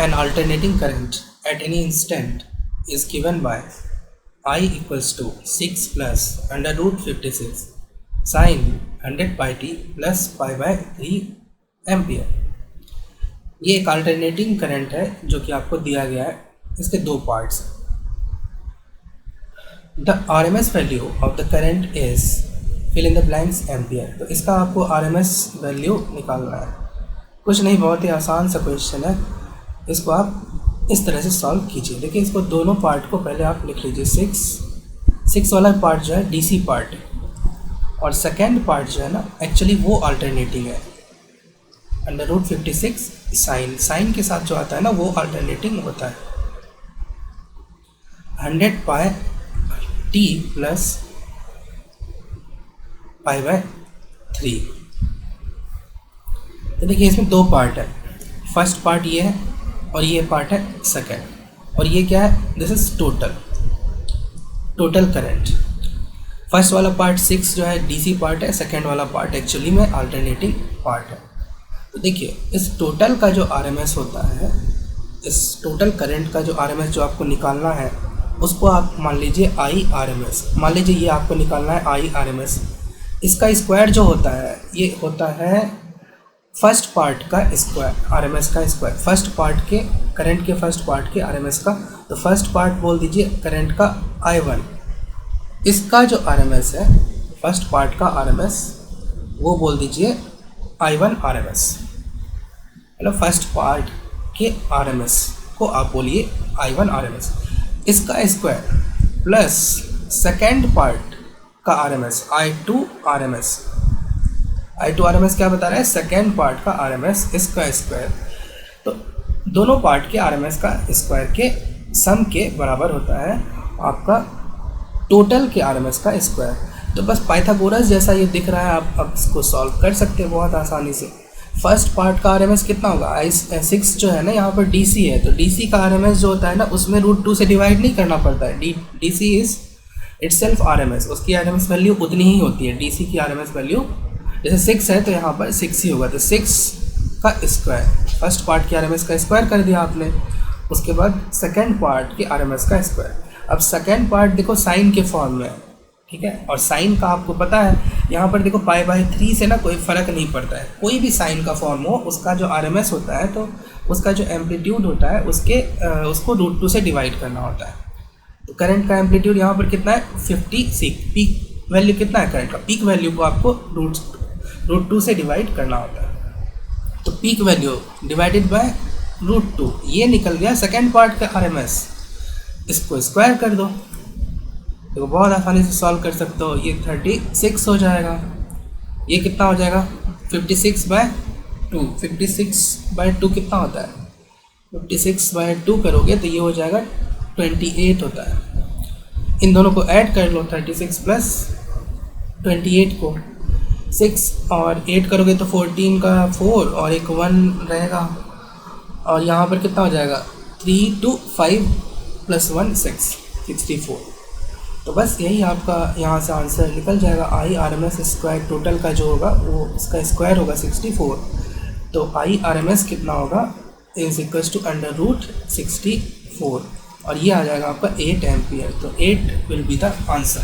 an alternating current at any instant is given by I equals to 6 plus under root 56 sin 100 pi t plus pi by 3 ampere. ये एक alternating current है जो कि आपको दिया गया है। इसके दो parts. The R M S value of the current is fill in the blanks ampere. तो इसका आपको आर एम एस वैल्यू निकालना है। कुछ नहीं, बहुत ही आसान सा क्वेश्चन है। इसको आप इस तरह से सॉल्व कीजिए। देखिए, इसको दोनों पार्ट को पहले आप लिख लीजिए। सिक्स वाला पार्ट जो है डीसी पार्ट है, और सेकेंड पार्ट जो है ना एक्चुअली वो अल्टरनेटिंग है। अंडर रूट 56 साइन के साथ जो आता है ना वो अल्टरनेटिंग होता है। 100 pi T plus pi by 3। तो देखिए, इसमें दो पार्ट है। फर्स्ट पार्ट ये है और ये पार्ट है सेकेंड। और ये क्या है? This is total current. First वाला पार्ट 6 जो है डीसी पार्ट है, सेकेंड वाला पार्ट एक्चुअली में अल्टरनेटिंग पार्ट है। तो देखिए, इस टोटल का जो आरएमएस होता है, इस टोटल करंट का जो आरएमएस जो आपको निकालना है उसको आप मान लीजिए आई आरएमएस। मान लीजिए ये आपको निकालना है आई आरएमएस। इसका स्क्वायर जो होता है ये होता है फर्स्ट पार्ट का स्क्वायर, आरएमएस का स्क्वायर। फर्स्ट पार्ट के करंट के फर्स्ट पार्ट के आरएमएस का। तो फर्स्ट पार्ट बोल दीजिए करंट का I1। इसका जो आरएमएस है फर्स्ट पार्ट का आरएमएस वो बोल दीजिए I1 आरएमएस। मतलब फर्स्ट पार्ट के आरएमएस को आप बोलिए I1 आरएमएस। इसका स्क्वायर प्लस सेकेंड पार्ट का RMS I2 RMS. I2 RMS क्या बता रहा है? सेकेंड पार्ट का आरएमएस, इसका स्क्वायर। तो दोनों पार्ट के आरएमएस का स्क्वायर के सम के बराबर होता है आपका टोटल के आरएमएस का स्क्वायर। तो बस पाइथागोरस जैसा ये दिख रहा है, आप अब इसको सॉल्व कर सकते हैं बहुत आसानी से। फर्स्ट पार्ट का आरएमएस कितना होगा? 6 जो है ना यहाँ पर डीसी है, तो डीसी का आरएमएस जो होता है ना उसमें √2 से डिवाइड नहीं करना पड़ता है। डीसी इज इटसेल्फ आरएमएस, उसकी आरएमएस वैल्यू उतनी ही होती है। डीसी की आरएमएस वैल्यू जैसे 6 है तो यहाँ पर 6 ही होगा। तो 6 का स्क्वायर, फर्स्ट पार्ट के आरएमएस का स्क्वायर कर दिया आपने। उसके बाद सेकेंड पार्ट के आरएमएस का स्क्वायर। अब सेकेंड पार्ट देखो साइन के फॉर्म में है, ठीक है। और साइन का आपको पता है यहाँ पर देखो पाई बाय 3 से ना कोई फ़र्क नहीं पड़ता है। कोई भी साइन का फॉर्म हो उसका जो आरएमएस होता है तो उसका जो एम्पलीट्यूड होता है उसको √2 से डिवाइड करना होता है। तो करंट का एम्पलीट्यूड यहाँ पर कितना है? 56। पीक वैल्यू कितना है करंट का? पीक वैल्यू को आपको √2 से डिवाइड करना होता है। तो पीक वैल्यू डिवाइडेड बाय √2 ये निकल गया सेकेंड पार्ट का आरएमएस। इसको स्क्वायर कर दो तो बहुत आसानी से सॉल्व कर सकते हो। ये 36 हो जाएगा। ये कितना हो जाएगा? 56/2। 56/2 कितना होता है? 56/2 करोगे तो ये हो जाएगा 28 होता है। इन दोनों को ऐड कर लो, 36 प्लस 28 को 6 और 8 करोगे तो 14 का 4 और एक 1 रहेगा। और यहाँ पर कितना हो जाएगा? 3 to 5 + 1 6, 64। तो बस यही आपका यहाँ से आंसर निकल जाएगा। आई आरएमएस स्क्वायर टोटल का जो होगा वो इसका स्क्वायर होगा 64। तो आई आरएमएस कितना होगा? इज इक्वल्स टू √64 और ये आ जाएगा आपका 8 एम्पियर। तो 8 विल बी द आंसर।